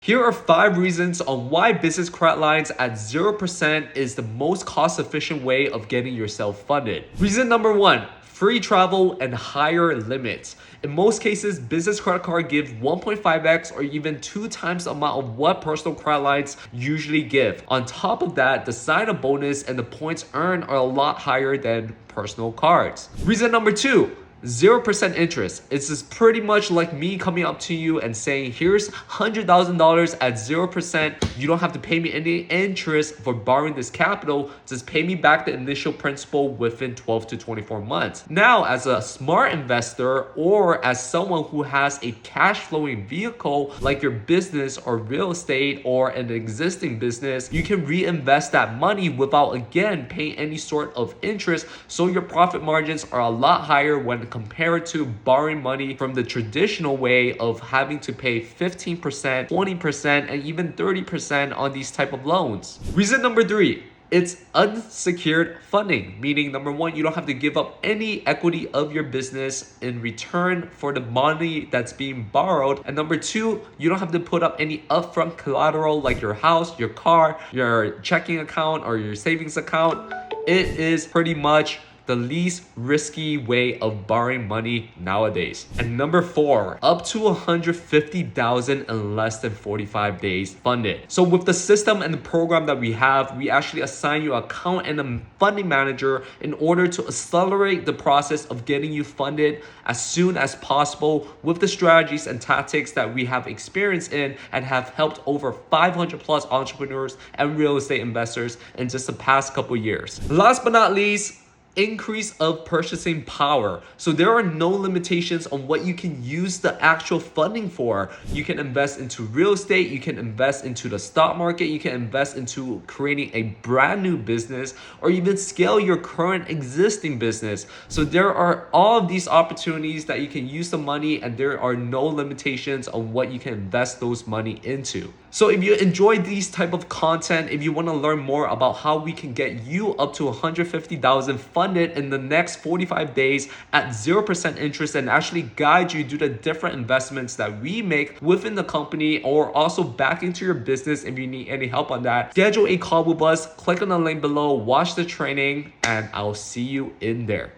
Here are 5 reasons on why business credit lines at 0% is the most cost-efficient way of getting yourself funded. Reason number 1, free travel and higher limits. In most cases, business credit card gives 1.5x or even 2 times the amount of what personal credit lines usually give. On top of that, the sign-up bonus and the points earned are a lot higher than personal cards. Reason number 2, 0% interest. It's just pretty much like me coming up to you and saying, here's $100,000 at 0%. You don't have to pay me any interest for borrowing this capital. Just pay me back the initial principal within 12 to 24 months. Now, as a smart investor or as someone who has a cash flowing vehicle like your business or real estate or an existing business, you can reinvest that money without again paying any sort of interest. So your profit margins are a lot higher when compared to borrowing money from the traditional way of having to pay 15%, 20%, and even 30% on these type of loans. Reason number 3, it's unsecured funding, meaning number 1, you don't have to give up any equity of your business in return for the money that's being borrowed. And number 2, you don't have to put up any upfront collateral like your house, your car, your checking account, or your savings account. It is pretty much the least risky way of borrowing money nowadays. And number 4, up to $150,000 in less than 45 days funded. So with the system and the program that we have, we actually assign you an account and a funding manager in order to accelerate the process of getting you funded as soon as possible with the strategies and tactics that we have experience in and have helped over 500 plus entrepreneurs and real estate investors in just the past couple years. Last but not least, increase of purchasing power. So there are no limitations on what you can use the actual funding for. You can invest into real estate, you can invest into the stock market, you can invest into creating a brand new business, or even scale your current existing business. So there are all of these opportunities that you can use the money, and there are no limitations on what you can invest those money into. So if you enjoy these type of content, if you want to learn more about how we can get you up to $150,000 funded in the next 45 days at 0% interest and actually guide you through the different investments that we make within the company or also back into your business if you need any help on that, schedule a call with us, click on the link below, watch the training, and I'll see you in there.